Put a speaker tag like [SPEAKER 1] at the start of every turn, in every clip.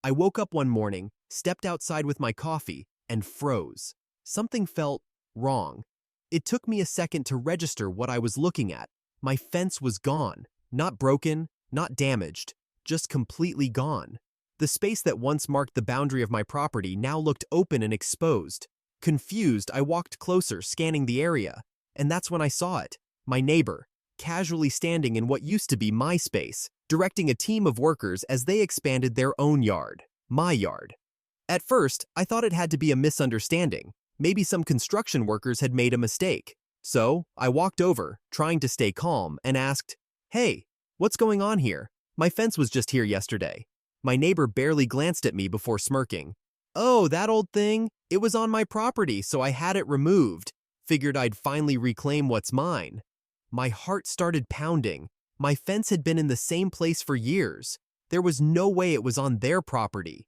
[SPEAKER 1] I woke up one morning, stepped outside with my coffee, and froze. Something felt wrong. It took me a second to register what I was looking at. My fence was gone. Not broken, not damaged, just completely gone. The space that once marked the boundary of my property now looked open and exposed. Confused, I walked closer, scanning the area. And that's when I saw it. My neighbor, casually standing in what used to be my space, directing a team of workers as they expanded their own yard, my yard. At first, I thought it had to be a misunderstanding. Maybe some construction workers had made a mistake. So, I walked over, trying to stay calm, and asked, "Hey, what's going on here? My fence was just here yesterday." My neighbor barely glanced at me before smirking. "Oh, that old thing? It was on my property, so I had it removed. Figured I'd finally reclaim what's mine." My heart started pounding. My fence had been in the same place for years. There was no way it was on their property.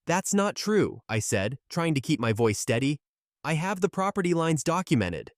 [SPEAKER 1] "That's not true," I said, trying to keep my voice steady. "I have the property lines documented."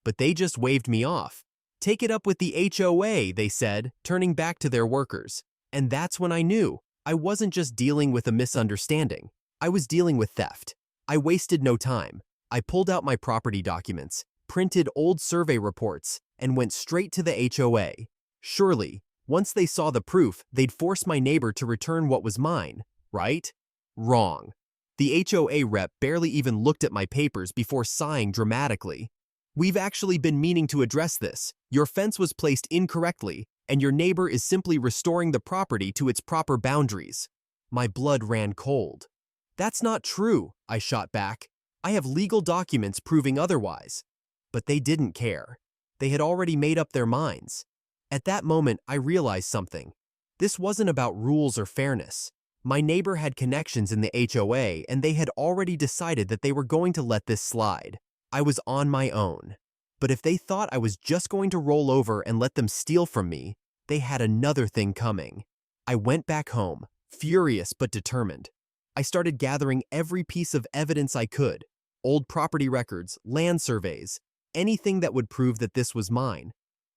[SPEAKER 1] But they just waved me off. "Take it up with the HOA," they said, turning back to their workers. And that's when I knew I wasn't just dealing with a misunderstanding. I was dealing with theft. I wasted no time. I pulled out my property documents, printed old survey reports, and went straight to the HOA. Surely, once they saw the proof, they'd force my neighbor to return what was mine, right? Wrong. The HOA rep barely even looked at my papers before sighing dramatically. "We've actually been meaning to address this. Your fence was placed incorrectly, and your neighbor is simply restoring the property to its proper boundaries." My blood ran cold. "That's not true," I shot back. "I have legal documents proving otherwise." But they didn't care. They had already made up their minds. At that moment, I realized something. This wasn't about rules or fairness. My neighbor had connections in the HOA, and they had already decided that they were going to let this slide. I was on my own. But if they thought I was just going to roll over and let them steal from me, they had another thing coming. I went back home, furious but determined. I started gathering every piece of evidence I could: old property records, land surveys, anything that would prove that this was mine.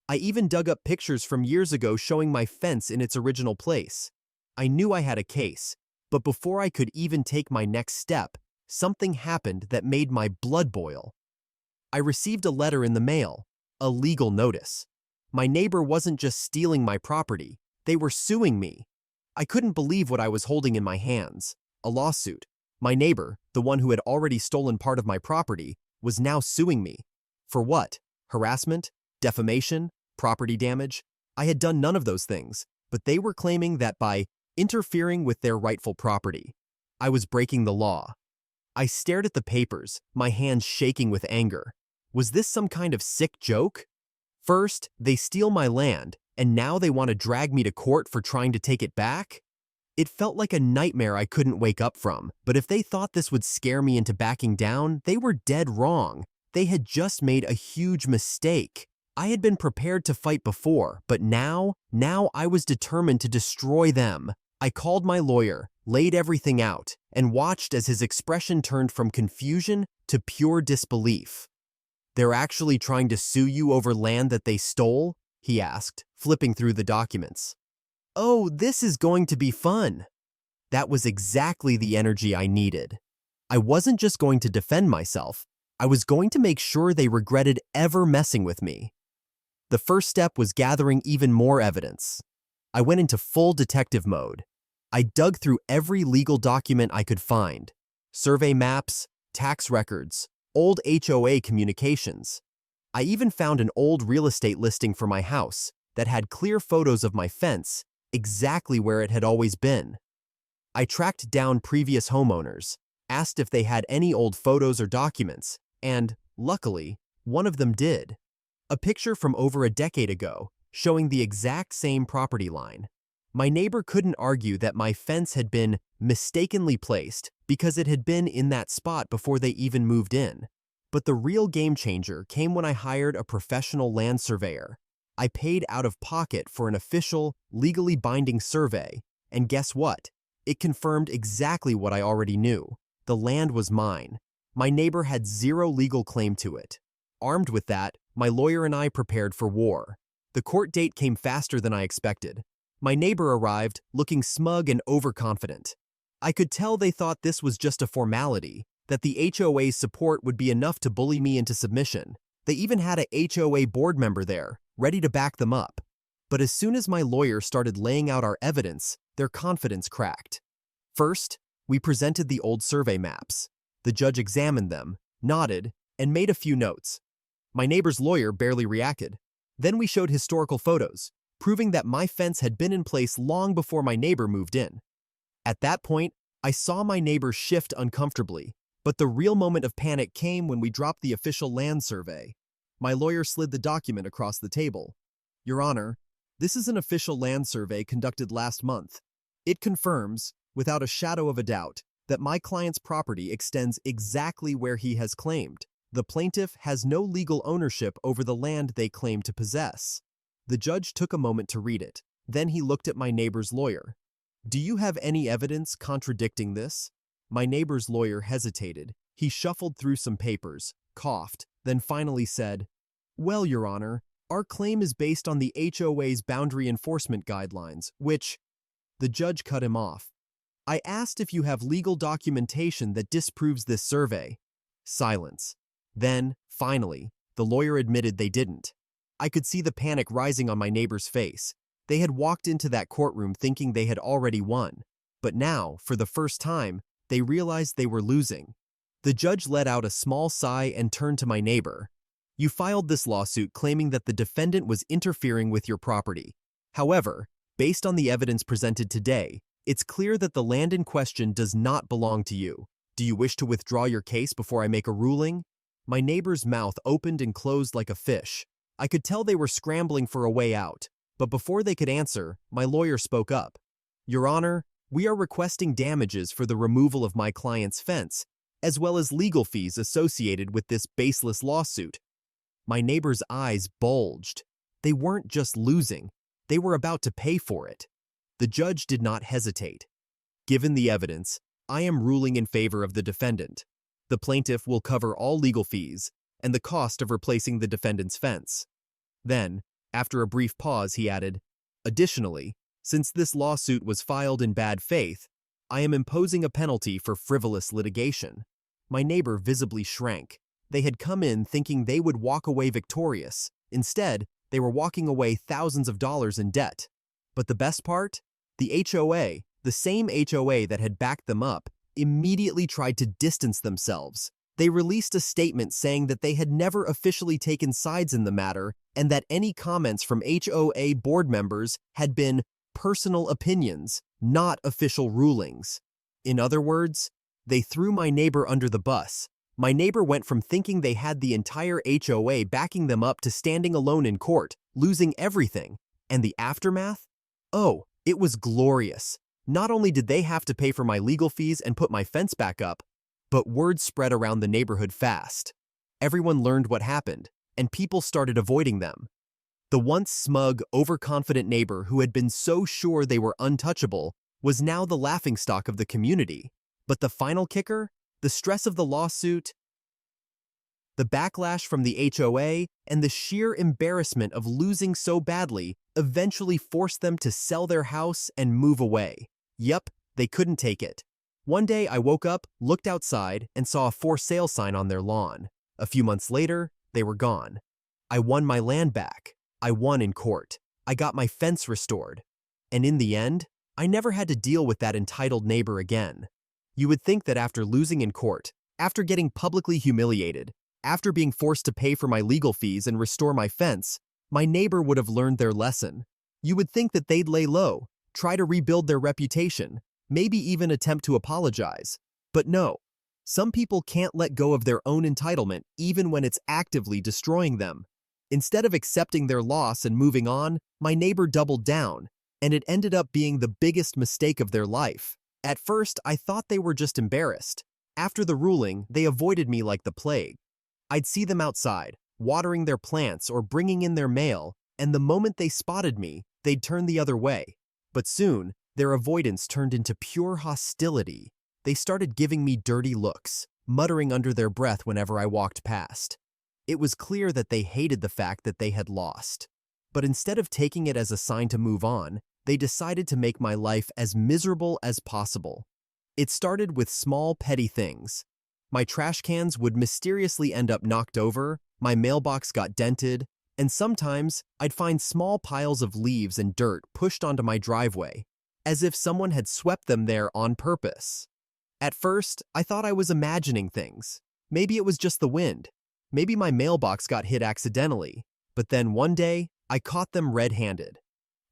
[SPEAKER 1] I even dug up pictures from years ago showing my fence in its original place. I knew I had a case, but before I could even take my next step, something happened that made my blood boil. I received a letter in the mail, a legal notice. My neighbor wasn't just stealing my property, they were suing me. I couldn't believe what I was holding in my hands: a lawsuit. My neighbor, the one who had already stolen part of my property, was now suing me. For what? Harassment? Defamation? Property damage? I had done none of those things, but they were claiming that by interfering with their rightful property, I was breaking the law. I stared at the papers, my hands shaking with anger. Was this some kind of sick joke? First, they steal my land, and now they want to drag me to court for trying to take it back? It felt like a nightmare I couldn't wake up from, but if they thought this would scare me into backing down, they were dead wrong. They had just made a huge mistake. I had been prepared to fight before, but now I was determined to destroy them. I called my lawyer, laid everything out, and watched as his expression turned from confusion to pure disbelief. "They're actually trying to sue you over land that they stole?" he asked, flipping through the documents. "Oh, this is going to be fun." That was exactly the energy I needed. I wasn't just going to defend myself, I was going to make sure they regretted ever messing with me. The first step was gathering even more evidence. I went into full detective mode. I dug through every legal document I could find: survey maps, tax records, old HOA communications. I even found an old real estate listing for my house that had clear photos of my fence, exactly where it had always been. I tracked down previous homeowners, asked if they had any old photos or documents, and, luckily, one of them did. A picture from over a decade ago, showing the exact same property line. My neighbor couldn't argue that my fence had been mistakenly placed because it had been in that spot before they even moved in. But the real game changer came when I hired a professional land surveyor. I paid out of pocket for an official, legally binding survey, and guess what? It confirmed exactly what I already knew. The land was mine. My neighbor had zero legal claim to it. Armed with that, my lawyer and I prepared for war. The court date came faster than I expected. My neighbor arrived, looking smug and overconfident. I could tell they thought this was just a formality, that the HOA's support would be enough to bully me into submission. They even had a HOA board member there, ready to back them up. But as soon as my lawyer started laying out our evidence, their confidence cracked. First, we presented the old survey maps. The judge examined them, nodded, and made a few notes. My neighbor's lawyer barely reacted. Then we showed historical photos, proving that my fence had been in place long before my neighbor moved in. At that point, I saw my neighbor shift uncomfortably, but the real moment of panic came when we dropped the official land survey. My lawyer slid the document across the table. "Your Honor, this is an official land survey conducted last month. It confirms, without a shadow of a doubt, that my client's property extends exactly where he has claimed. The plaintiff has no legal ownership over the land they claim to possess." The judge took a moment to read it. Then he looked at my neighbor's lawyer. "Do you have any evidence contradicting this?" My neighbor's lawyer hesitated. He shuffled through some papers, coughed, then finally said, "Well, Your Honor, our claim is based on the HOA's boundary enforcement guidelines, which—" The judge cut him off. "I asked if you have legal documentation that disproves this survey." Silence. Then, finally, the lawyer admitted they didn't. I could see the panic rising on my neighbor's face. They had walked into that courtroom thinking they had already won. But now, for the first time, they realized they were losing. The judge let out a small sigh and turned to my neighbor. "You filed this lawsuit claiming that the defendant was interfering with your property. However, based on the evidence presented today, it's clear that the land in question does not belong to you. Do you wish to withdraw your case before I make a ruling?" My neighbor's mouth opened and closed like a fish. I could tell they were scrambling for a way out, but before they could answer, my lawyer spoke up. "Your Honor, we are requesting damages for the removal of my client's fence, as well as legal fees associated with this baseless lawsuit." My neighbor's eyes bulged. They weren't just losing, they were about to pay for it. The judge did not hesitate. "Given the evidence, I am ruling in favor of the defendant. The plaintiff will cover all legal fees and the cost of replacing the defendant's fence." Then, after a brief pause, he added, "Additionally, since this lawsuit was filed in bad faith, I am imposing a penalty for frivolous litigation." My neighbor visibly shrank. They had come in thinking they would walk away victorious. Instead, they were walking away thousands of dollars in debt. But the best part? The HOA, the same HOA that had backed them up, immediately tried to distance themselves. They released a statement saying that they had never officially taken sides in the matter and that any comments from HOA board members had been personal opinions, not official rulings. In other words, they threw my neighbor under the bus. My neighbor went from thinking they had the entire HOA backing them up to standing alone in court, losing everything. And the aftermath? Oh, it was glorious. Not only did they have to pay for my legal fees and put my fence back up, but word spread around the neighborhood fast. Everyone learned what happened, and people started avoiding them. The once smug, overconfident neighbor who had been so sure they were untouchable was now the laughingstock of the community. But the final kicker? The stress of the lawsuit, the backlash from the HOA, and the sheer embarrassment of losing so badly eventually forced them to sell their house and move away. Yup, they couldn't take it. One day I woke up, looked outside, and saw a for sale sign on their lawn. A few months later, they were gone. I won my land back. I won in court. I got my fence restored. And in the end, I never had to deal with that entitled neighbor again. You would think that after losing in court, after getting publicly humiliated, after being forced to pay for my legal fees and restore my fence, my neighbor would have learned their lesson. You would think that they'd lay low, try to rebuild their reputation, maybe even attempt to apologize. But no, some people can't let go of their own entitlement even when it's actively destroying them. Instead of accepting their loss and moving on, my neighbor doubled down, and it ended up being the biggest mistake of their life. At first, I thought they were just embarrassed. After the ruling, they avoided me like the plague. I'd see them outside, watering their plants or bringing in their mail, and the moment they spotted me, they'd turn the other way. But soon, their avoidance turned into pure hostility. They started giving me dirty looks, muttering under their breath whenever I walked past. It was clear that they hated the fact that they had lost. But instead of taking it as a sign to move on, they decided to make my life as miserable as possible. It started with small, petty things. My trash cans would mysteriously end up knocked over, my mailbox got dented, and sometimes I'd find small piles of leaves and dirt pushed onto my driveway, as if someone had swept them there on purpose. At first, I thought I was imagining things. Maybe it was just the wind. Maybe my mailbox got hit accidentally. But then one day, I caught them red-handed.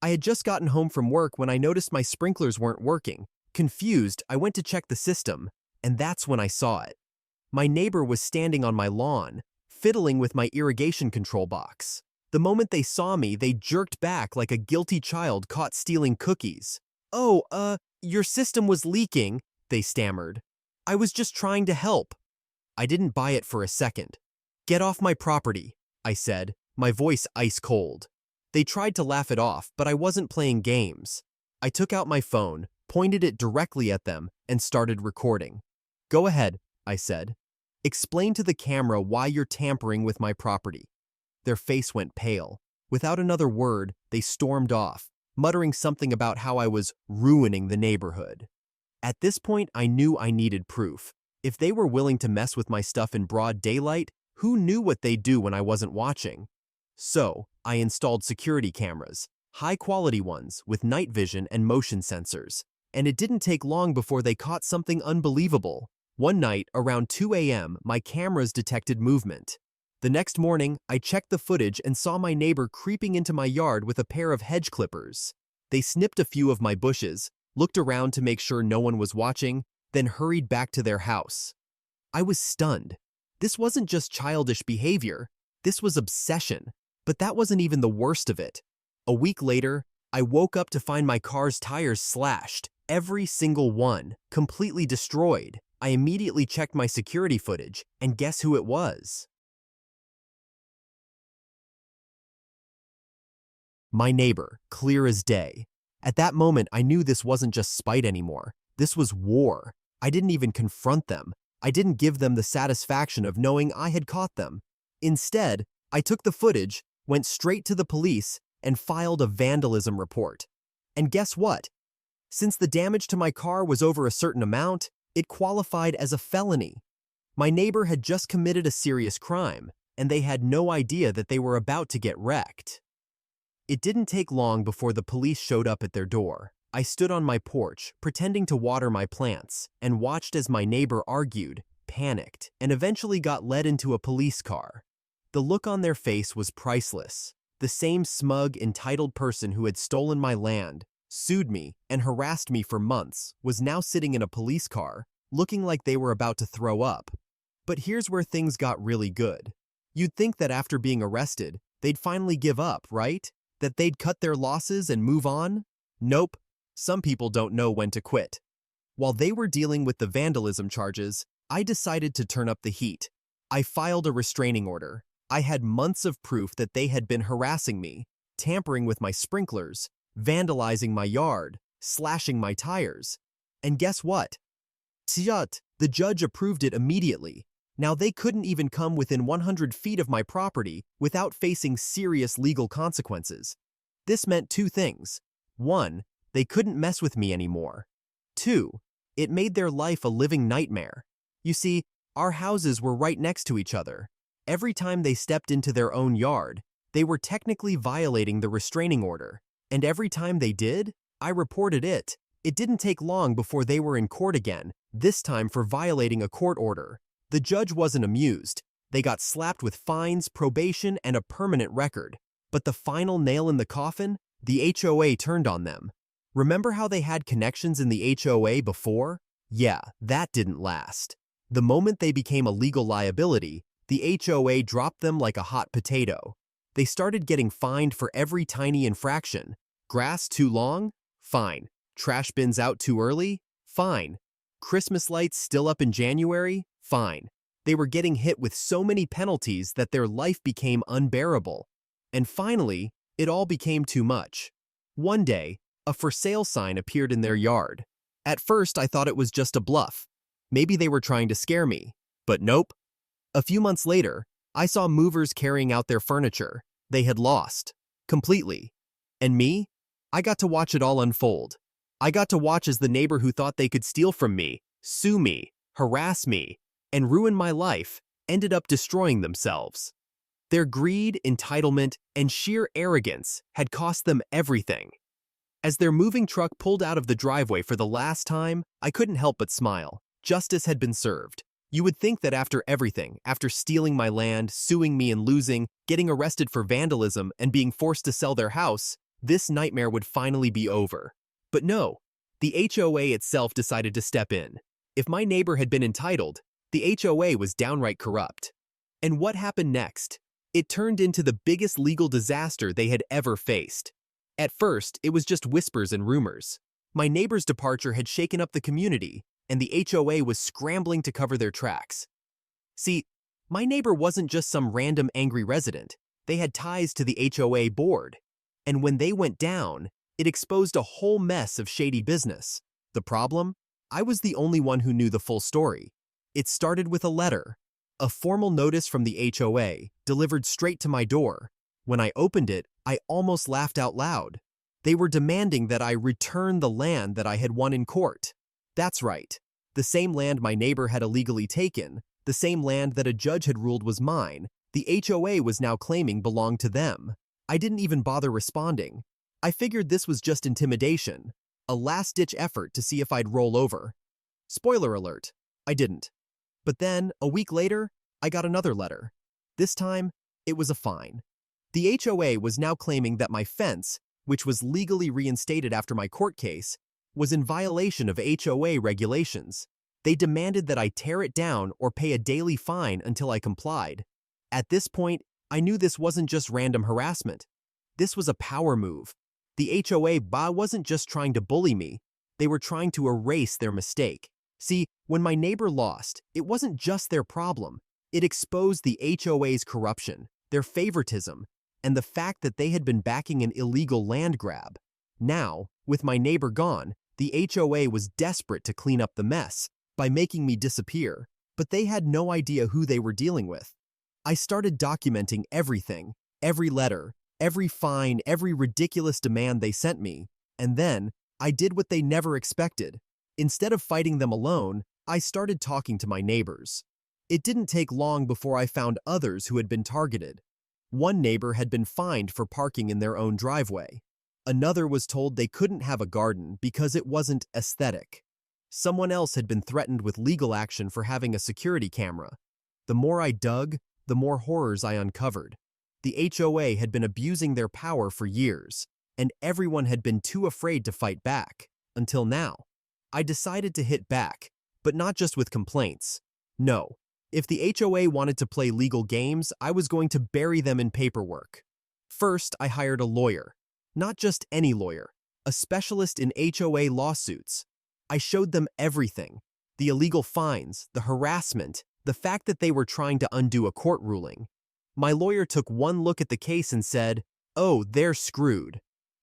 [SPEAKER 1] I had just gotten home from work when I noticed my sprinklers weren't working. Confused, I went to check the system, and that's when I saw it. My neighbor was standing on my lawn, fiddling with my irrigation control box. The moment they saw me, they jerked back like a guilty child caught stealing cookies. "Oh, your system was leaking," they stammered. "I was just trying to help." I didn't buy it for a second. "Get off my property," I said, my voice ice cold. They tried to laugh it off, but I wasn't playing games. I took out my phone, pointed it directly at them, and started recording. "Go ahead," I said. "Explain to the camera why you're tampering with my property." Their face went pale. Without another word, they stormed off, muttering something about how I was ruining the neighborhood. At this point, I knew I needed proof. If they were willing to mess with my stuff in broad daylight, who knew what they'd do when I wasn't watching? So, I installed security cameras, high-quality ones with night vision and motion sensors. And it didn't take long before they caught something unbelievable. One night, around 2 a.m., my cameras detected movement. The next morning, I checked the footage and saw my neighbor creeping into my yard with a pair of hedge clippers. They snipped a few of my bushes, looked around to make sure no one was watching, then hurried back to their house. I was stunned. This wasn't just childish behavior. This was obsession. But that wasn't even the worst of it. A week later, I woke up to find my car's tires slashed, every single one, completely destroyed. I immediately checked my security footage, and guess who it was? My neighbor, clear as day. At that moment, I knew this wasn't just spite anymore. This was war. I didn't even confront them. I didn't give them the satisfaction of knowing I had caught them. Instead, I took the footage, went straight to the police, and filed a vandalism report. And guess what? Since the damage to my car was over a certain amount, it qualified as a felony. My neighbor had just committed a serious crime, and they had no idea that they were about to get wrecked. It didn't take long before the police showed up at their door. I stood on my porch, pretending to water my plants, and watched as my neighbor argued, panicked, and eventually got led into a police car. The look on their face was priceless. The same smug, entitled person who had stolen my land, sued me, and harassed me for months was now sitting in a police car, looking like they were about to throw up. But here's where things got really good. You'd think that after being arrested, they'd finally give up, right? That they'd cut their losses and move on? Nope. Some people don't know when to quit. While they were dealing with the vandalism charges, I decided to turn up the heat. I filed a restraining order. I had months of proof that they had been harassing me, tampering with my sprinklers, vandalizing my yard, slashing my tires. And guess what? The judge approved it immediately. Now they couldn't even come within 100 feet of my property without facing serious legal consequences. This meant two things. 1, they couldn't mess with me anymore. 2, it made their life a living nightmare. You see, our houses were right next to each other. Every time they stepped into their own yard, they were technically violating the restraining order. And every time they did, I reported it. It didn't take long before they were in court again, this time for violating a court order. The judge wasn't amused. They got slapped with fines, probation, and a permanent record. But the final nail in the coffin? The HOA turned on them. Remember how they had connections in the HOA before? Yeah, that didn't last. The moment they became a legal liability, the HOA dropped them like a hot potato. They started getting fined for every tiny infraction. Grass too long? Fine. Trash bins out too early? Fine. Christmas lights still up in January? Fine. They were getting hit with so many penalties that their life became unbearable. And finally, it all became too much. One day, a for sale sign appeared in their yard. At first, I thought it was just a bluff. Maybe they were trying to scare me. But nope. A few months later, I saw movers carrying out their furniture. They had lost. Completely. And me? I got to watch it all unfold. I got to watch as the neighbor who thought they could steal from me, sue me, harass me, and ruin my life ended up destroying themselves. Their greed, entitlement, and sheer arrogance had cost them everything. As their moving truck pulled out of the driveway for the last time, I couldn't help but smile. Justice had been served. You would think that after everything, after stealing my land, suing me and losing, getting arrested for vandalism, and being forced to sell their house, this nightmare would finally be over. But no, the HOA itself decided to step in. If my neighbor had been entitled, the HOA was downright corrupt. And what happened next? It turned into the biggest legal disaster they had ever faced. At first, it was just whispers and rumors. My neighbor's departure had shaken up the community, and the HOA was scrambling to cover their tracks. See, my neighbor wasn't just some random angry resident. They had ties to the HOA board. And when they went down, it exposed a whole mess of shady business. The problem? I was the only one who knew the full story. It started with a letter, a formal notice from the HOA, delivered straight to my door. When I opened it, I almost laughed out loud. They were demanding that I return the land that I had won in court. That's right. The same land my neighbor had illegally taken, the same land that a judge had ruled was mine, the HOA was now claiming belonged to them. I didn't even bother responding. I figured this was just intimidation, a last-ditch effort to see if I'd roll over. Spoiler alert, I didn't. But then, a week later, I got another letter. This time, it was a fine. The HOA was now claiming that my fence, which was legally reinstated after my court case, was in violation of HOA regulations. They demanded that I tear it down or pay a daily fine until I complied. At this point, I knew this wasn't just random harassment. This was a power move. The HOA wasn't just trying to bully me, they were trying to erase their mistake. See, when my neighbor lost, it wasn't just their problem. It exposed the HOA's corruption, their favoritism, and the fact that they had been backing an illegal land grab. Now, with my neighbor gone, the HOA was desperate to clean up the mess by making me disappear, but they had no idea who they were dealing with. I started documenting everything, every letter, every fine, every ridiculous demand they sent me, and then I did what they never expected. Instead of fighting them alone, I started talking to my neighbors. It didn't take long before I found others who had been targeted. One neighbor had been fined for parking in their own driveway. Another was told they couldn't have a garden because it wasn't aesthetic. Someone else had been threatened with legal action for having a security camera. The more I dug, the more horrors I uncovered. The HOA had been abusing their power for years, and everyone had been too afraid to fight back, until now. I decided to hit back, but not just with complaints. No, if the HOA wanted to play legal games, I was going to bury them in paperwork. First, I hired a lawyer. Not just any lawyer, a specialist in HOA lawsuits. I showed them everything: the illegal fines, the harassment, the fact that they were trying to undo a court ruling. My lawyer took one look at the case and said, "Oh, they're screwed."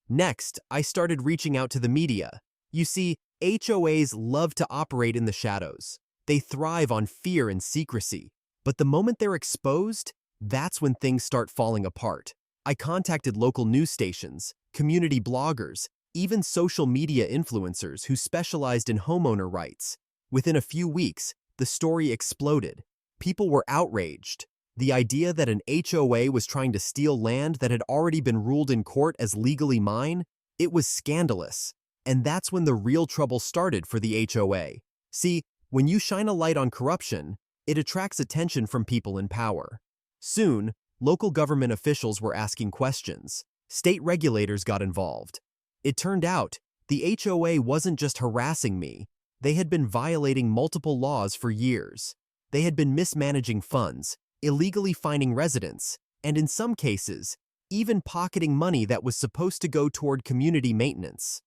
[SPEAKER 1] Next, I started reaching out to the media. You see, HOAs love to operate in the shadows. They thrive on fear and secrecy. But the moment they're exposed, that's when things start falling apart. I contacted local news stations, community bloggers, even social media influencers who specialized in homeowner rights. Within a few weeks, the story exploded. People were outraged. The idea that an HOA was trying to steal land that had already been ruled in court as legally mine, it was scandalous. And that's when the real trouble started for the HOA. See, when you shine a light on corruption, it attracts attention from people in power. Soon, local government officials were asking questions. State regulators got involved. It turned out, the HOA wasn't just harassing me. They had been violating multiple laws for years. They had been mismanaging funds, illegally fining residents, and in some cases, even pocketing money that was supposed to go toward community maintenance.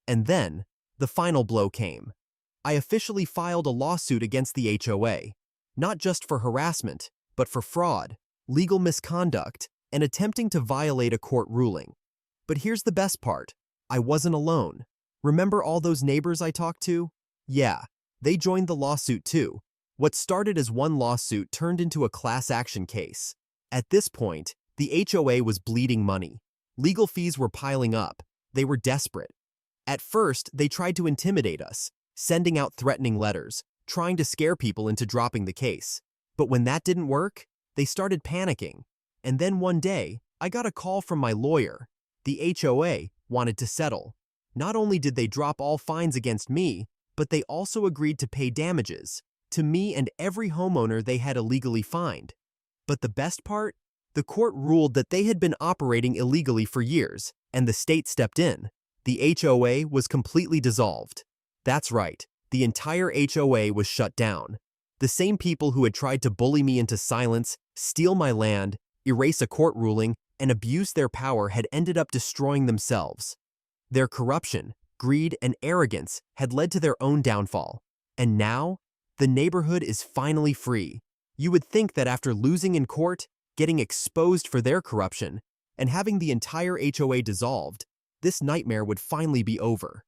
[SPEAKER 1] And then, the final blow came. I officially filed a lawsuit against the HOA, not just for harassment, but for fraud, legal misconduct, and attempting to violate a court ruling. But here's the best part. I wasn't alone. Remember all those neighbors I talked to? Yeah, they joined the lawsuit too. What started as one lawsuit turned into a class action case. At this point, the HOA was bleeding money. Legal fees were piling up. They were desperate. At first, they tried to intimidate us, sending out threatening letters, trying to scare people into dropping the case. But when that didn't work, they started panicking. And then one day, I got a call from my lawyer. The HOA wanted to settle. Not only did they drop all fines against me, but they also agreed to pay damages to me and every homeowner they had illegally fined. But the best part? The court ruled that they had been operating illegally for years, and the state stepped in. The HOA was completely dissolved. That's right, the entire HOA was shut down. The same people who had tried to bully me into silence, steal my land, erase a court ruling, and abuse their power had ended up destroying themselves. Their corruption, greed, and arrogance had led to their own downfall. And now, the neighborhood is finally free. You would think that after losing in court, getting exposed for their corruption, and having the entire HOA dissolved, this nightmare would finally be over.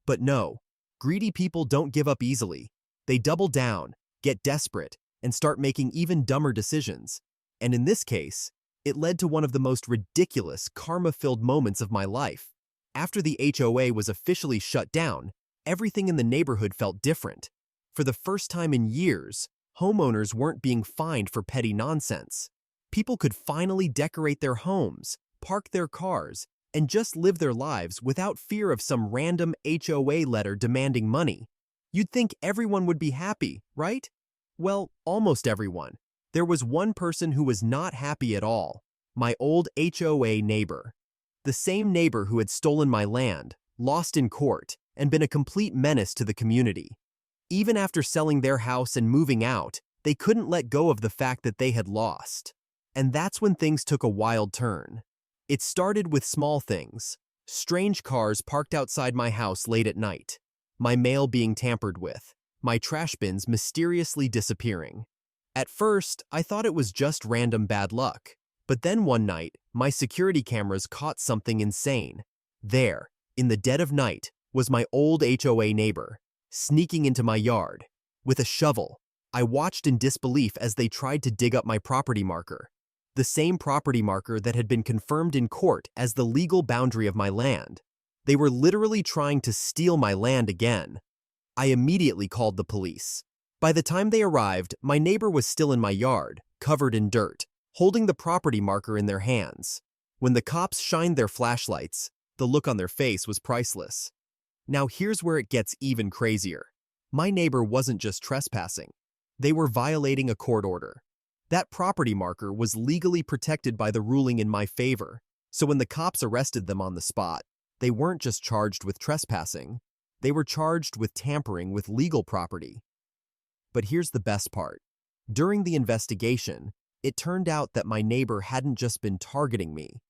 [SPEAKER 1] But no, greedy people don't give up easily. They double down, get desperate, and start making even dumber decisions. And in this case, it led to one of the most ridiculous, karma-filled moments of my life. After the HOA was officially shut down, everything in the neighborhood felt different. For the first time in years, homeowners weren't being fined for petty nonsense. People could finally decorate their homes, park their cars, and just live their lives without fear of some random HOA letter demanding money. You'd think everyone would be happy, right? Well, almost everyone. There was one person who was not happy at all, my old HOA neighbor. The same neighbor who had stolen my land, lost in court, and been a complete menace to the community. Even after selling their house and moving out, they couldn't let go of the fact that they had lost. And that's when things took a wild turn. It started with small things. Strange cars parked outside my house late at night. My mail being tampered with. My trash bins mysteriously disappearing. At first, I thought it was just random bad luck. But then one night, my security cameras caught something insane. There, in the dead of night, was my old HOA neighbor, sneaking into my yard. With a shovel, I watched in disbelief as they tried to dig up my property marker. The same property marker that had been confirmed in court as the legal boundary of my land. They were literally trying to steal my land again. I immediately called the police. By the time they arrived, my neighbor was still in my yard, covered in dirt, holding the property marker in their hands. When the cops shined their flashlights, the look on their face was priceless. Now here's where it gets even crazier. My neighbor wasn't just trespassing. They were violating a court order. That property marker was legally protected by the ruling in my favor, so when the cops arrested them on the spot, they weren't just charged with trespassing, they were charged with tampering with legal property. But here's the best part. During the investigation, it turned out that my neighbor hadn't just been targeting me.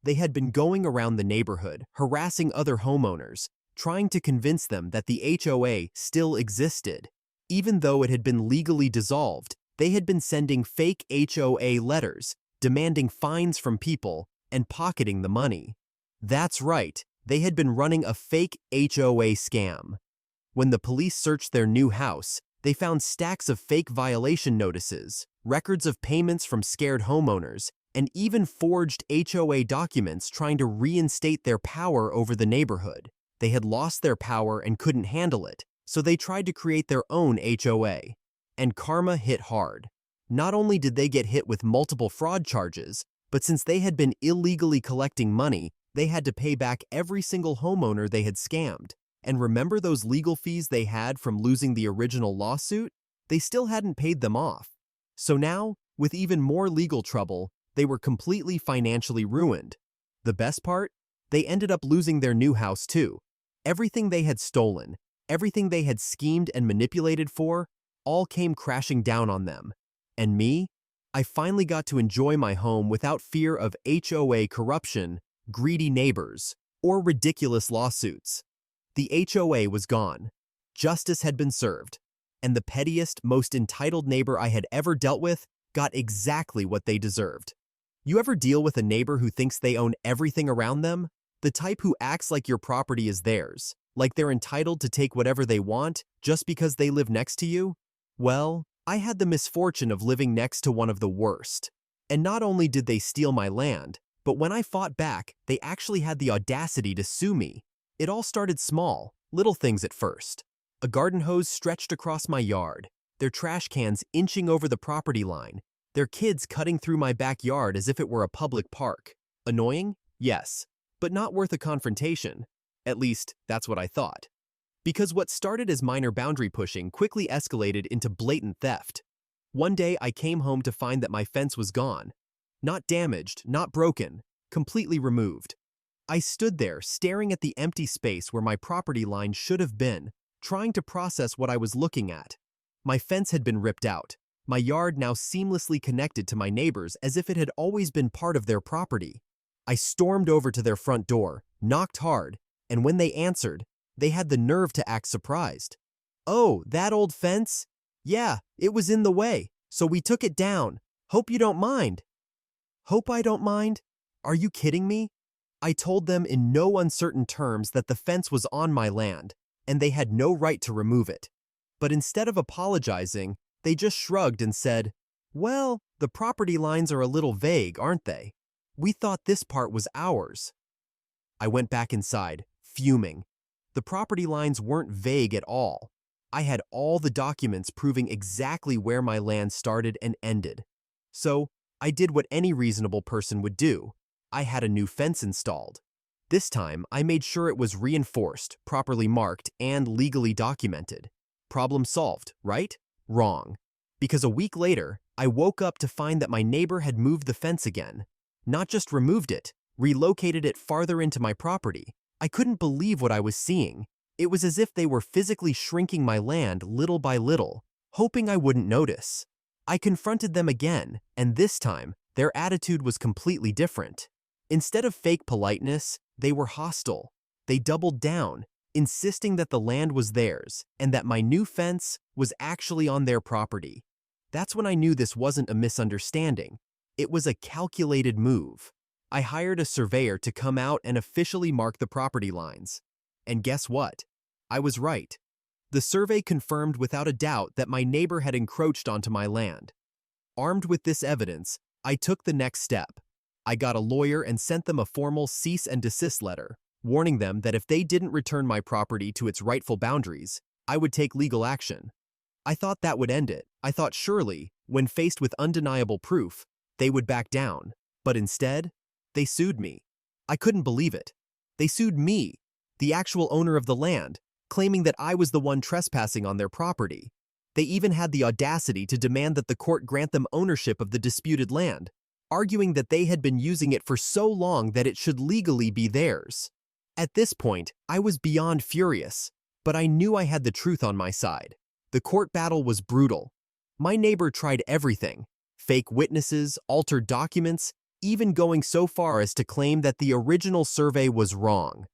[SPEAKER 1] They had been going around the neighborhood, harassing other homeowners, trying to convince them that the HOA still existed. Even though it had been legally dissolved, they had been sending fake HOA letters, demanding fines from people, and pocketing the money. That's right, they had been running a fake HOA scam. When the police searched their new house, they found stacks of fake violation notices, records of payments from scared homeowners, and even forged HOA documents trying to reinstate their power over the neighborhood. They had lost their power and couldn't handle it, so they tried to create their own HOA. And karma hit hard. Not only did they get hit with multiple fraud charges, but since they had been illegally collecting money, they had to pay back every single homeowner they had scammed. And remember those legal fees they had from losing the original lawsuit? They still hadn't paid them off. So now, with even more legal trouble, they were completely financially ruined. The best part? They ended up losing their new house too. Everything they had stolen, everything they had schemed and manipulated for, all came crashing down on them. And me? I finally got to enjoy my home without fear of HOA corruption, greedy neighbors, or ridiculous lawsuits. The HOA was gone. Justice had been served. And the pettiest, most entitled neighbor I had ever dealt with got exactly what they deserved. You ever deal with a neighbor who thinks they own everything around them? The type who acts like your property is theirs, like they're entitled to take whatever they want just because they live next to you? Well, I had the misfortune of living next to one of the worst. And not only did they steal my land, but when I fought back, they actually had the audacity to sue me. It all started small, little things at first. A garden hose stretched across my yard, their trash cans inching over the property line, their kids cutting through my backyard as if it were a public park. Annoying? Yes, but not worth a confrontation. At least, that's what I thought. Because what started as minor boundary pushing quickly escalated into blatant theft. One day I came home to find that my fence was gone. Not damaged, not broken, completely removed. I stood there staring at the empty space where my property line should have been, trying to process what I was looking at. My fence had been ripped out, my yard now seamlessly connected to my neighbors as if it had always been part of their property. I stormed over to their front door, knocked hard, and when they answered, they had the nerve to act surprised. "Oh, that old fence? Yeah, it was in the way, so we took it down. Hope you don't mind." Hope I don't mind? Are you kidding me? I told them in no uncertain terms that the fence was on my land, and they had no right to remove it. But instead of apologizing, they just shrugged and said, "Well, the property lines are a little vague, aren't they? We thought this part was ours." I went back inside, fuming. The property lines weren't vague at all. I had all the documents proving exactly where my land started and ended. So, I did what any reasonable person would do. I had a new fence installed. This time, I made sure it was reinforced, properly marked, and legally documented. Problem solved, right? Wrong. Because a week later, I woke up to find that my neighbor had moved the fence again. Not just removed it, relocated it farther into my property. I couldn't believe what I was seeing. It was as if they were physically shrinking my land little by little, hoping I wouldn't notice. I confronted them again, and this time, their attitude was completely different. Instead of fake politeness, they were hostile. They doubled down, insisting that the land was theirs and that my new fence was actually on their property. That's when I knew this wasn't a misunderstanding. It was a calculated move. I hired a surveyor to come out and officially mark the property lines. And guess what? I was right. The survey confirmed without a doubt that my neighbor had encroached onto my land. Armed with this evidence, I took the next step. I got a lawyer and sent them a formal cease and desist letter, warning them that if they didn't return my property to its rightful boundaries, I would take legal action. I thought that would end it. I thought surely, when faced with undeniable proof, they would back down. But instead, they sued me. I couldn't believe it. They sued me, the actual owner of the land, claiming that I was the one trespassing on their property. They even had the audacity to demand that the court grant them ownership of the disputed land, arguing that they had been using it for so long that it should legally be theirs. At this point, I was beyond furious, but I knew I had the truth on my side. The court battle was brutal. My neighbor tried everything: fake witnesses, altered documents, even going so far as to claim that the original survey was wrong.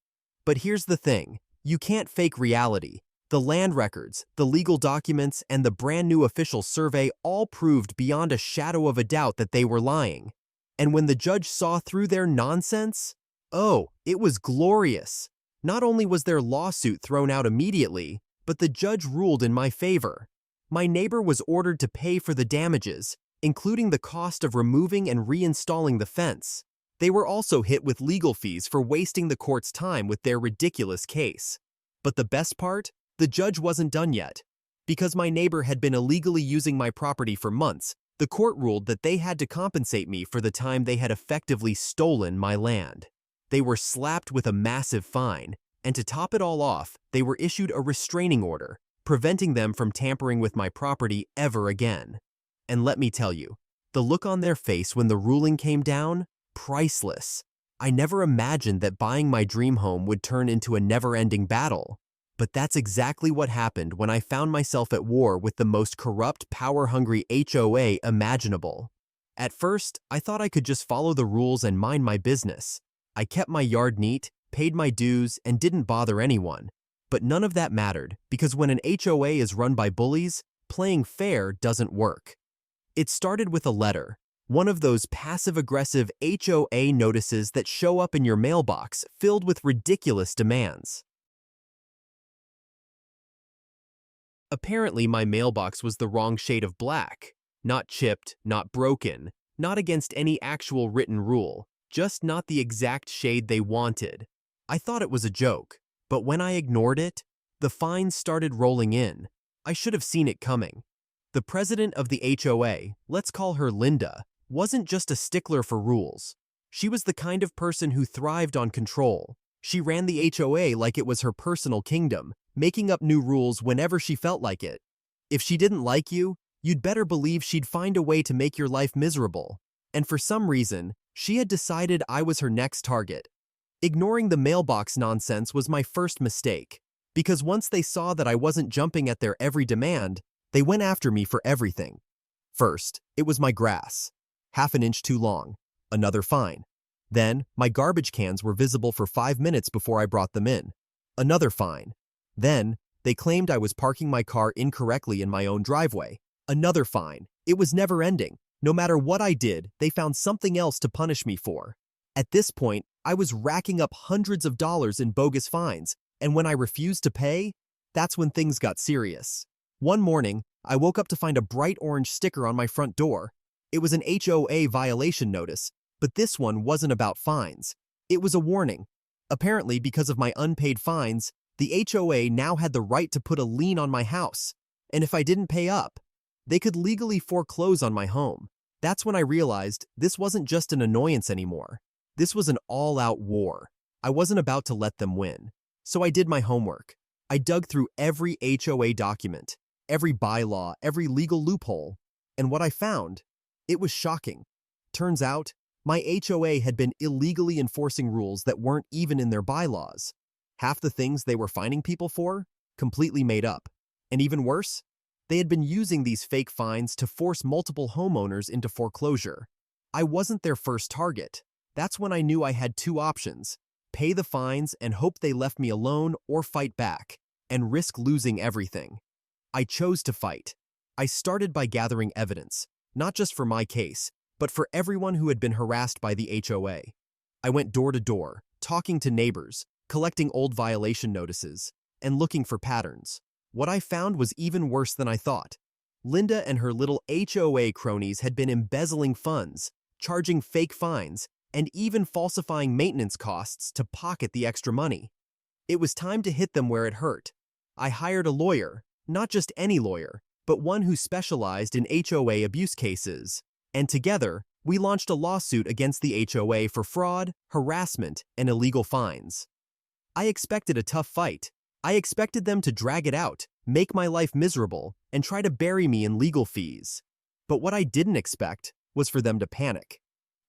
[SPEAKER 1] But here's the thing, you can't fake reality. The land records, the legal documents, and the brand new official survey all proved beyond a shadow of a doubt that they were lying. And when the judge saw through their nonsense, oh, it was glorious. Not only was their lawsuit thrown out immediately, but the judge ruled in my favor. My neighbor was ordered to pay for the damages, including the cost of removing and reinstalling the fence. They were also hit with legal fees for wasting the court's time with their ridiculous case. But the best part? The judge wasn't done yet. Because my neighbor had been illegally using my property for months, the court ruled that they had to compensate me for the time they had effectively stolen my land. They were slapped with a massive fine, and to top it all off, they were issued a restraining order, preventing them from tampering with my property ever again. And let me tell you, the look on their face when the ruling came down, priceless. I never imagined that buying my dream home would turn into a never-ending battle. But that's exactly what happened when I found myself at war with the most corrupt, power-hungry HOA imaginable. At first, I thought I could just follow the rules and mind my business. I kept my yard neat, paid my dues, and didn't bother anyone. But none of that mattered, because when an HOA is run by bullies, playing fair doesn't work. It started with a letter, one of those passive-aggressive HOA notices that show up in your mailbox filled with ridiculous demands. Apparently, my mailbox was the wrong shade of black. Not chipped, not broken, not against any actual written rule, just not the exact shade they wanted. I thought it was a joke. But when I ignored it, the fines started rolling in. I should have seen it coming. The president of the HOA, let's call her Linda, wasn't just a stickler for rules. She was the kind of person who thrived on control. She ran the HOA like it was her personal kingdom, making up new rules whenever she felt like it. If she didn't like you, you'd better believe she'd find a way to make your life miserable. And for some reason, she had decided I was her next target. Ignoring the mailbox nonsense was my first mistake, because once they saw that I wasn't jumping at their every demand, they went after me for everything. First, it was my grass, half an inch too long, another fine. Then, my garbage cans were visible for 5 minutes before I brought them in, another fine. Then, they claimed I was parking my car incorrectly in my own driveway, another fine. It was never ending. No matter what I did, they found something else to punish me for. At this point, I was racking up hundreds of dollars in bogus fines, and when I refused to pay, that's when things got serious. One morning, I woke up to find a bright orange sticker on my front door. It was an HOA violation notice, but this one wasn't about fines. It was a warning. Apparently, because of my unpaid fines, the HOA now had the right to put a lien on my house, and if I didn't pay up, they could legally foreclose on my home. That's when I realized this wasn't just an annoyance anymore. This was an all-out war. I wasn't about to let them win. So I did my homework. I dug through every HOA document, every bylaw, every legal loophole, and what I found, it was shocking. Turns out, my HOA had been illegally enforcing rules that weren't even in their bylaws. Half the things they were fining people for, completely made up. And even worse, they had been using these fake fines to force multiple homeowners into foreclosure. I wasn't their first target. That's when I knew I had two options: pay the fines and hope they left me alone, or fight back and risk losing everything. I chose to fight. I started by gathering evidence, not just for my case, but for everyone who had been harassed by the HOA. I went door to door, talking to neighbors, collecting old violation notices, and looking for patterns. What I found was even worse than I thought. Linda and her little HOA cronies had been embezzling funds, charging fake fines, and even falsifying maintenance costs to pocket the extra money. It was time to hit them where it hurt. I hired a lawyer, not just any lawyer, but one who specialized in HOA abuse cases. And together, we launched a lawsuit against the HOA for fraud, harassment, and illegal fines. I expected a tough fight. I expected them to drag it out, make my life miserable, and try to bury me in legal fees. But what I didn't expect was for them to panic.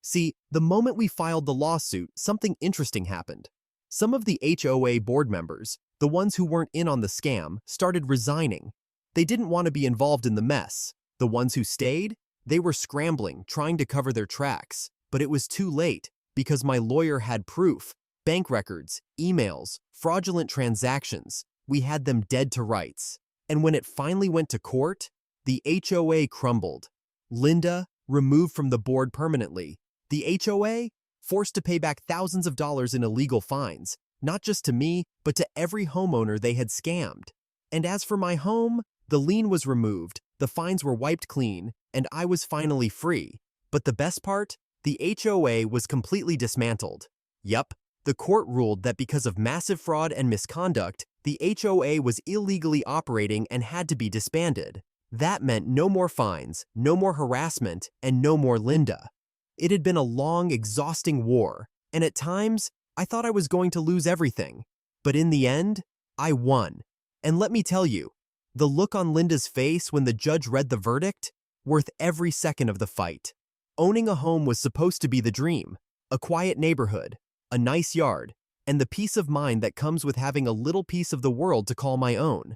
[SPEAKER 1] See, the moment we filed the lawsuit, something interesting happened. Some of the HOA board members, the ones who weren't in on the scam, started resigning. They didn't want to be involved in the mess. The ones who stayed, they were scrambling, trying to cover their tracks. But it was too late, because my lawyer had proof. Bank records, emails, fraudulent transactions. We had them dead to rights. And when it finally went to court, the HOA crumbled. Linda, removed from the board permanently. The HOA, forced to pay back thousands of dollars in illegal fines, not just to me, but to every homeowner they had scammed. And as for my home, the lien was removed, the fines were wiped clean, and I was finally free. But the best part? The HOA was completely dismantled. Yup, the court ruled that because of massive fraud and misconduct, the HOA was illegally operating and had to be disbanded. That meant no more fines, no more harassment, and no more Linda. It had been a long, exhausting war, and at times, I thought I was going to lose everything. But in the end, I won. And let me tell you, the look on Linda's face when the judge read the verdict, worth every second of the fight. Owning a home was supposed to be the dream. A quiet neighborhood, a nice yard, and the peace of mind that comes with having a little piece of the world to call my own.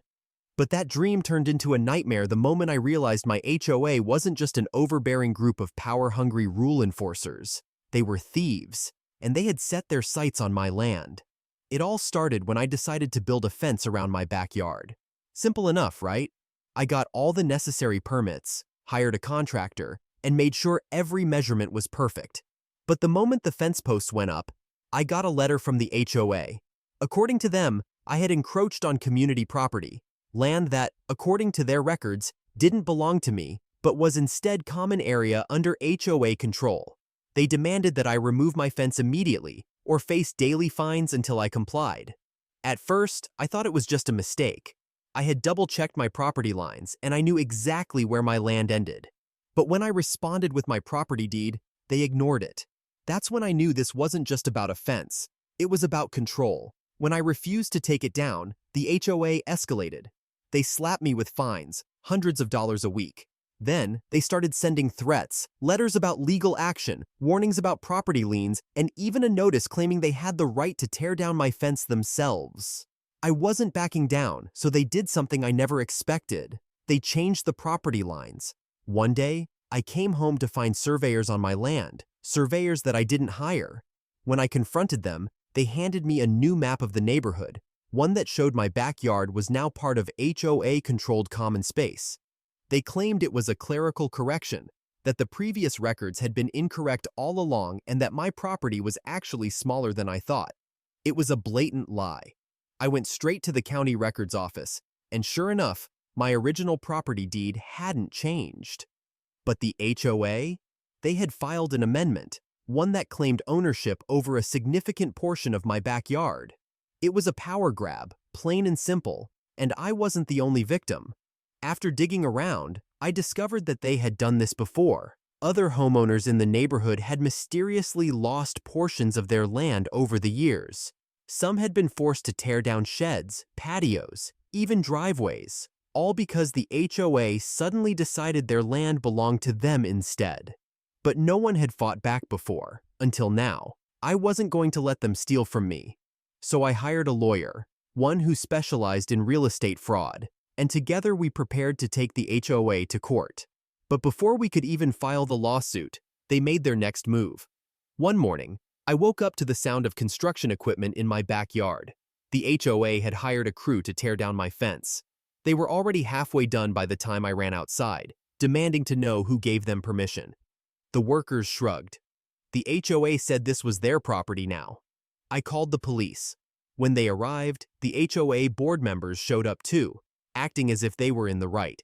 [SPEAKER 1] But that dream turned into a nightmare the moment I realized my HOA wasn't just an overbearing group of power-hungry rule enforcers. They were thieves, and they had set their sights on my land. It all started when I decided to build a fence around my backyard. Simple enough, right? I got all the necessary permits, hired a contractor, and made sure every measurement was perfect. But the moment the fence posts went up, I got a letter from the HOA. According to them, I had encroached on community property, land that, according to their records, didn't belong to me, but was instead common area under HOA control. They demanded that I remove my fence immediately or face daily fines until I complied. At first, I thought it was just a mistake. I had double-checked my property lines, and I knew exactly where my land ended. But when I responded with my property deed, they ignored it. That's when I knew this wasn't just about a fence. It was about control. When I refused to take it down, the HOA escalated. They slapped me with fines, hundreds of dollars a week. Then, they started sending threats, letters about legal action, warnings about property liens, and even a notice claiming they had the right to tear down my fence themselves. I wasn't backing down, so they did something I never expected. They changed the property lines. One day, I came home to find surveyors on my land, surveyors that I didn't hire. When I confronted them, they handed me a new map of the neighborhood, one that showed my backyard was now part of HOA-controlled common space. They claimed it was a clerical correction, that the previous records had been incorrect all along and that my property was actually smaller than I thought. It was a blatant lie. I went straight to the county records office, and sure enough, my original property deed hadn't changed. But the HOA? They had filed an amendment, one that claimed ownership over a significant portion of my backyard. It was a power grab, plain and simple, and I wasn't the only victim. After digging around, I discovered that they had done this before. Other homeowners in the neighborhood had mysteriously lost portions of their land over the years. Some had been forced to tear down sheds, patios, even driveways, all because the HOA suddenly decided their land belonged to them instead. But no one had fought back before, until now. I wasn't going to let them steal from me. So I hired a lawyer, one who specialized in real estate fraud, and together we prepared to take the HOA to court. But before we could even file the lawsuit, they made their next move. One morning, I woke up to the sound of construction equipment in my backyard. The HOA had hired a crew to tear down my fence. They were already halfway done by the time I ran outside, demanding to know who gave them permission. The workers shrugged. The HOA said this was their property now. I called the police. When they arrived, the HOA board members showed up too, acting as if they were in the right.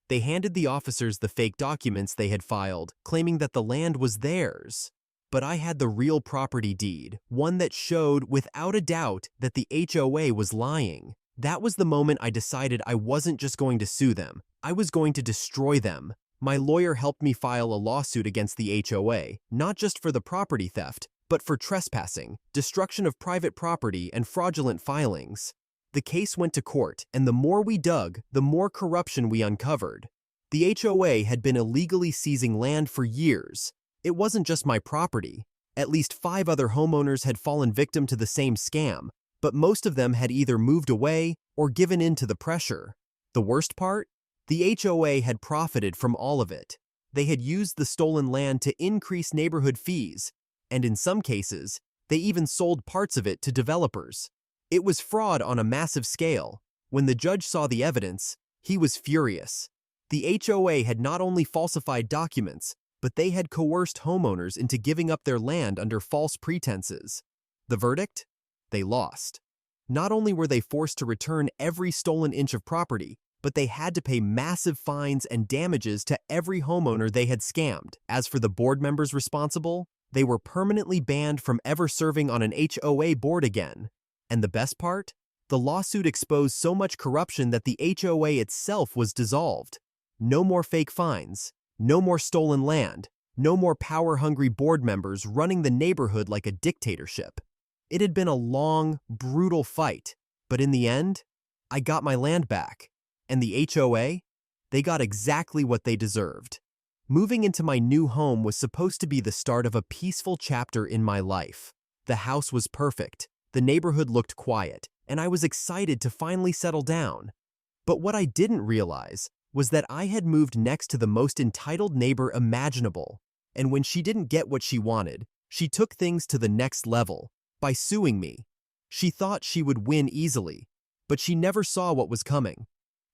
[SPEAKER 1] They handed the officers the fake documents they had filed, claiming that the land was theirs. But I had the real property deed, one that showed without a doubt that the HOA was lying. That was the moment I decided I wasn't just going to sue them, I was going to destroy them. My lawyer helped me file a lawsuit against the HOA, not just for the property theft, but for trespassing, destruction of private property, and fraudulent filings. The case went to court, and the more we dug, the more corruption we uncovered. The HOA had been illegally seizing land for years. It wasn't just my property. At least 5 other homeowners had fallen victim to the same scam, but most of them had either moved away or given in to the pressure. The worst part? The HOA had profited from all of it. They had used the stolen land to increase neighborhood fees, and in some cases, they even sold parts of it to developers. It was fraud on a massive scale. When the judge saw the evidence, he was furious. The HOA had not only falsified documents, but they had coerced homeowners into giving up their land under false pretenses. The verdict? They lost. Not only were they forced to return every stolen inch of property, but they had to pay massive fines and damages to every homeowner they had scammed. As for the board members responsible, they were permanently banned from ever serving on an HOA board again. And the best part? The lawsuit exposed so much corruption that the HOA itself was dissolved. No more fake fines, no more stolen land, no more power-hungry board members running the neighborhood like a dictatorship. It had been a long, brutal fight, but in the end, I got my land back. And the HOA? They got exactly what they deserved. Moving into my new home was supposed to be the start of a peaceful chapter in my life. The house was perfect, the neighborhood looked quiet, and I was excited to finally settle down. But what I didn't realize was that I had moved next to the most entitled neighbor imaginable. And when she didn't get what she wanted, she took things to the next level by suing me. She thought she would win easily, but she never saw what was coming.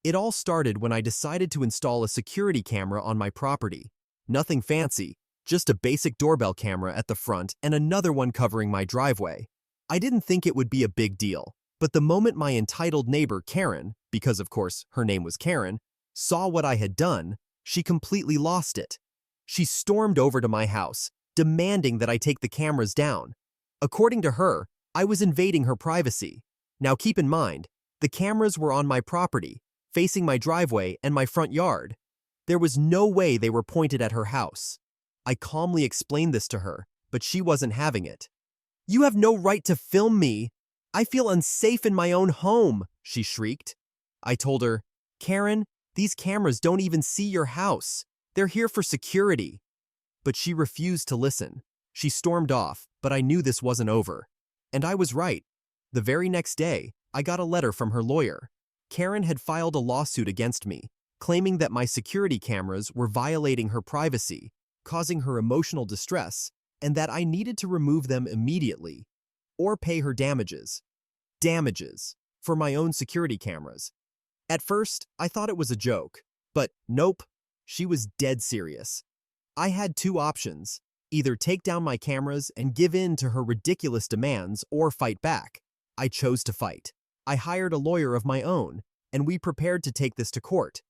[SPEAKER 1] It all started when I decided to install a security camera on my property. Nothing fancy, just a basic doorbell camera at the front and another one covering my driveway. I didn't think it would be a big deal, but the moment my entitled neighbor Karen, because of course her name was Karen, saw what I had done, she completely lost it. She stormed over to my house, demanding that I take the cameras down. According to her, I was invading her privacy. Now keep in mind, the cameras were on my property, facing my driveway and my front yard. There was no way they were pointed at her house. I calmly explained this to her, but she wasn't having it. "You have no right to film me. I feel unsafe in my own home," she shrieked. I told her, "Karen, these cameras don't even see your house. They're here for security." But she refused to listen. She stormed off, but I knew this wasn't over. And I was right. The very next day, I got a letter from her lawyer. Karen had filed a lawsuit against me, claiming that my security cameras were violating her privacy, causing her emotional distress, and that I needed to remove them immediately or pay her damages. Damages for my own security cameras. At first, I thought it was a joke, but nope, she was dead serious. I had two options: either take down my cameras and give in to her ridiculous demands or fight back. I chose to fight. I hired a lawyer of my own, and we prepared to take this to court.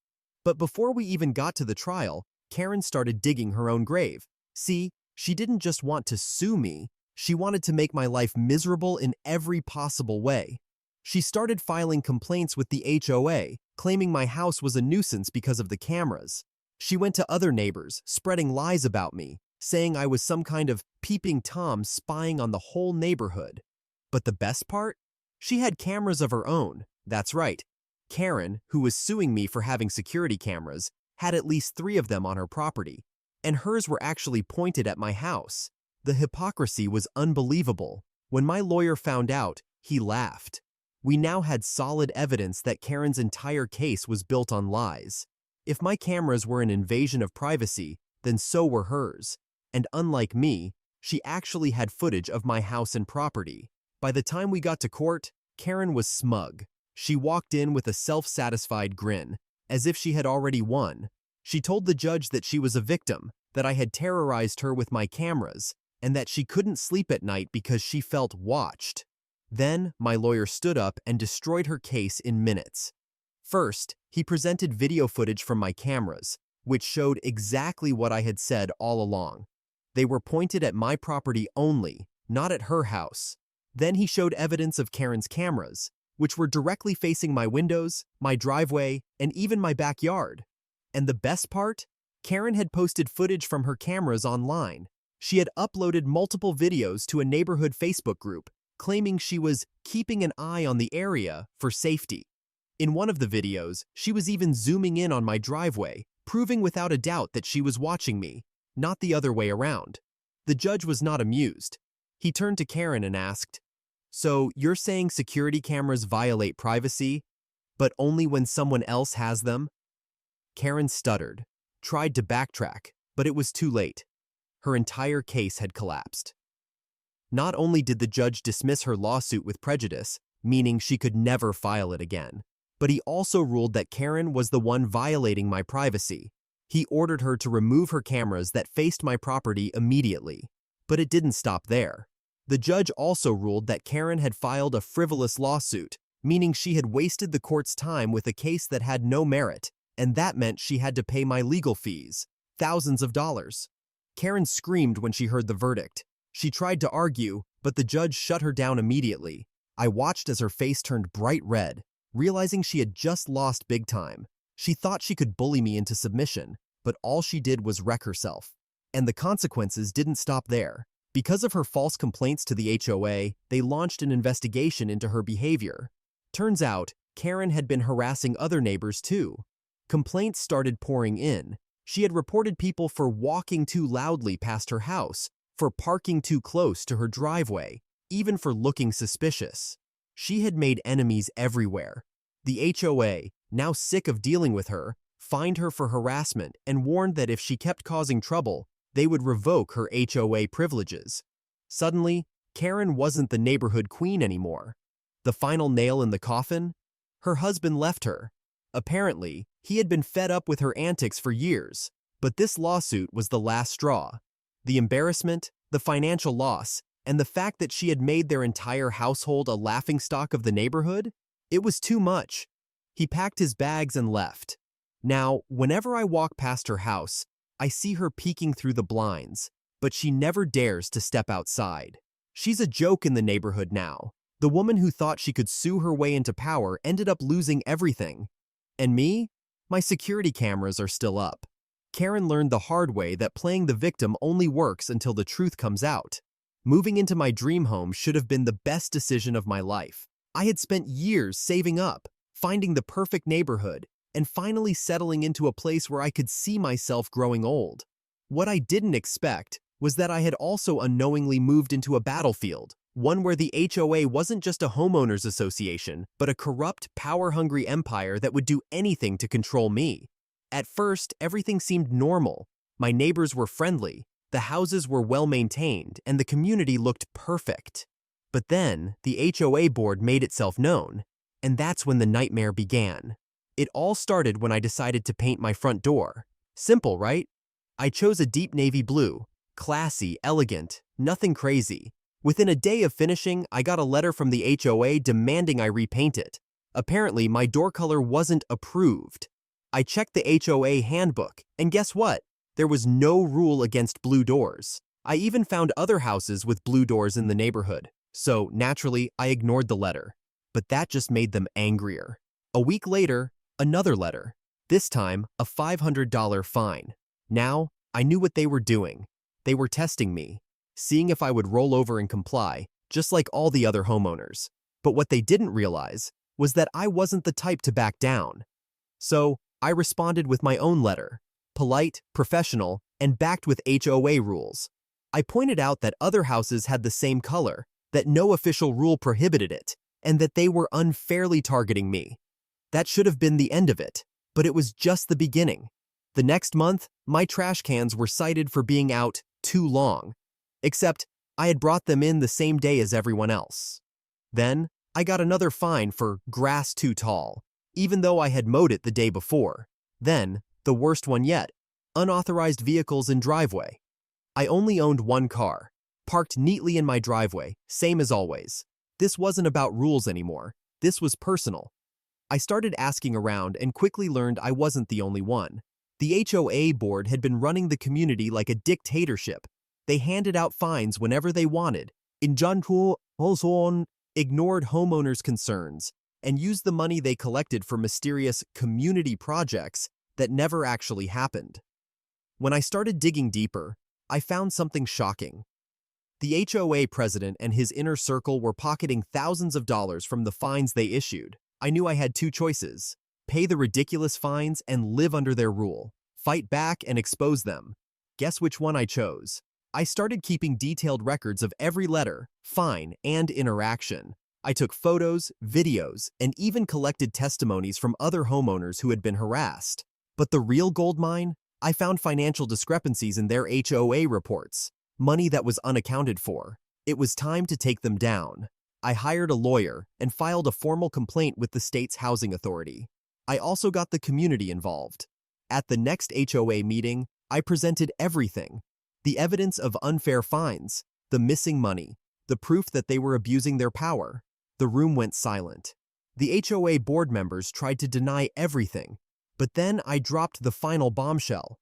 [SPEAKER 1] But before we even got to the trial, Karen started digging her own grave. See, she didn't just want to sue me, she wanted to make my life miserable in every possible way. She started filing complaints with the HOA, claiming my house was a nuisance because of the cameras. She went to other neighbors, spreading lies about me, saying I was some kind of peeping Tom spying on the whole neighborhood. But the best part? She had cameras of her own. That's right. Karen, who was suing me for having security cameras, had at least 3 of them on her property, and hers were actually pointed at my house. The hypocrisy was unbelievable. When my lawyer found out, he laughed. We now had solid evidence that Karen's entire case was built on lies. If my cameras were an invasion of privacy, then so were hers. And unlike me, she actually had footage of my house and property. By the time we got to court, Karen was smug. She walked in with a self-satisfied grin, as if she had already won. She told the judge that she was a victim, that I had terrorized her with my cameras, and that she couldn't sleep at night because she felt watched. Then, my lawyer stood up and destroyed her case in minutes. First, he presented video footage from my cameras, which showed exactly what I had said all along. They were pointed at my property only, not at her house. Then he showed evidence of Karen's cameras, which were directly facing my windows, my driveway, and even my backyard. And the best part? Karen had posted footage from her cameras online. She had uploaded multiple videos to a neighborhood Facebook group, claiming she was keeping an eye on the area for safety. In one of the videos, she was even zooming in on my driveway, proving without a doubt that she was watching me, not the other way around. The judge was not amused. He turned to Karen and asked, "So you're saying security cameras violate privacy, but only when someone else has them?" Karen stuttered, tried to backtrack, but it was too late. Her entire case had collapsed. Not only did the judge dismiss her lawsuit with prejudice, meaning she could never file it again, but he also ruled that Karen was the one violating my privacy. He ordered her to remove her cameras that faced my property immediately. But it didn't stop there. The judge also ruled that Karen had filed a frivolous lawsuit, meaning she had wasted the court's time with a case that had no merit, and that meant she had to pay my legal fees, thousands of dollars. Karen screamed when she heard the verdict. She tried to argue, but the judge shut her down immediately. I watched as her face turned bright red, realizing she had just lost big time. She thought she could bully me into submission, but all she did was wreck herself. And the consequences didn't stop there. Because of her false complaints to the HOA, they launched an investigation into her behavior. Turns out, Karen had been harassing other neighbors too. Complaints started pouring in. She had reported people for walking too loudly past her house, for parking too close to her driveway, even for looking suspicious. She had made enemies everywhere. The HOA, now sick of dealing with her, fined her for harassment and warned that if she kept causing trouble, they would revoke her HOA privileges. Suddenly, Karen wasn't the neighborhood queen anymore. The final nail in the coffin? Her husband left her. Apparently, he had been fed up with her antics for years, but this lawsuit was the last straw. The embarrassment, the financial loss, and the fact that she had made their entire household a laughingstock of the neighborhood? It was too much. He packed his bags and left. Now, whenever I walk past her house, I see her peeking through the blinds, but she never dares to step outside. She's a joke in the neighborhood now. The woman who thought she could sue her way into power ended up losing everything. And me? My security cameras are still up. Karen learned the hard way that playing the victim only works until the truth comes out. Moving into my dream home should have been the best decision of my life. I had spent years saving up, finding the perfect neighborhood, and finally settling into a place where I could see myself growing old. What I didn't expect was that I had also unknowingly moved into a battlefield, one where the HOA wasn't just a homeowners association, but a corrupt, power-hungry empire that would do anything to control me. At first, everything seemed normal. My neighbors were friendly, the houses were well-maintained, and the community looked perfect. But then, the HOA board made itself known, and that's when the nightmare began. It all started when I decided to paint my front door. Simple, right? I chose a deep navy blue. Classy, elegant, nothing crazy. Within a day of finishing, I got a letter from the HOA demanding I repaint it. Apparently, my door color wasn't approved. I checked the HOA handbook, and guess what? There was no rule against blue doors. I even found other houses with blue doors in the neighborhood. So, naturally, I ignored the letter. But that just made them angrier. A week later, another letter. This time, a $500 fine. Now, I knew what they were doing. They were testing me, seeing if I would roll over and comply, just like all the other homeowners. But what they didn't realize was that I wasn't the type to back down. So, I responded with my own letter, polite, professional, and backed with HOA rules. I pointed out that other houses had the same color, that no official rule prohibited it, and that they were unfairly targeting me. That should have been the end of it, but it was just the beginning. The next month, my trash cans were cited for being out too long, except I had brought them in the same day as everyone else. Then, I got another fine for grass too tall, even though I had mowed it the day before. Then, the worst one yet, unauthorized vehicles in driveway. I only owned one car, parked neatly in my driveway, same as always. This wasn't about rules anymore. This was personal. I started asking around and quickly learned I wasn't the only one. The HOA board had been running the community like a dictatorship. They handed out fines whenever they wanted, ignored homeowners' concerns, and used the money they collected for mysterious community projects that never actually happened. When I started digging deeper, I found something shocking. The HOA president and his inner circle were pocketing thousands of dollars from the fines they issued. I knew I had two choices: pay the ridiculous fines and live under their rule, fight back and expose them. Guess which one I chose? I started keeping detailed records of every letter, fine, and interaction. I took photos, videos, and even collected testimonies from other homeowners who had been harassed. But the real goldmine? I found financial discrepancies in their HOA reports, money that was unaccounted for. It was time to take them down. I hired a lawyer and filed a formal complaint with the state's housing authority. I also got the community involved. At the next HOA meeting, I presented everything: the evidence of unfair fines, the missing money, the proof that they were abusing their power. The room went silent. The HOA board members tried to deny everything, but then I dropped the final bombshell.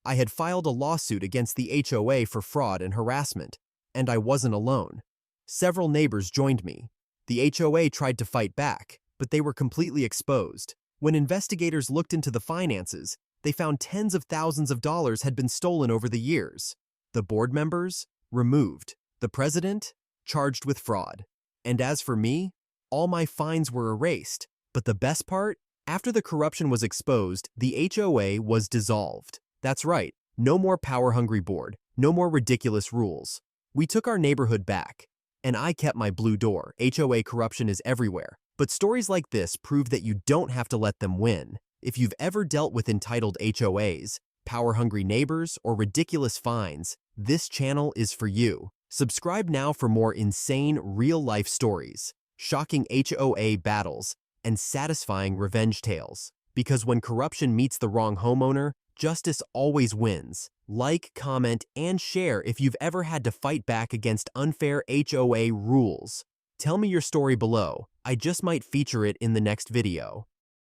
[SPEAKER 1] I had filed a lawsuit against the HOA for fraud and harassment, and I wasn't alone. Several neighbors joined me. The HOA tried to fight back, but they were completely exposed. When investigators looked into the finances, they found tens of thousands of dollars had been stolen over the years. The board members? Removed. The president? Charged with fraud. And as for me, all my fines were erased. But the best part? After the corruption was exposed, the HOA was dissolved. That's right, no more power-hungry board, no more ridiculous rules. We took our neighborhood back. And I kept my blue door. HOA corruption is everywhere. But stories like this prove that you don't have to let them win. If you've ever dealt with entitled HOAs, power-hungry neighbors, or ridiculous fines, this channel is for you. Subscribe now for more insane real-life stories, shocking HOA battles, and satisfying revenge tales. Because when corruption meets the wrong homeowner, justice always wins. Like, comment, and share if you've ever had to fight back against unfair HOA rules. Tell me your story below. I just might feature it in the next video.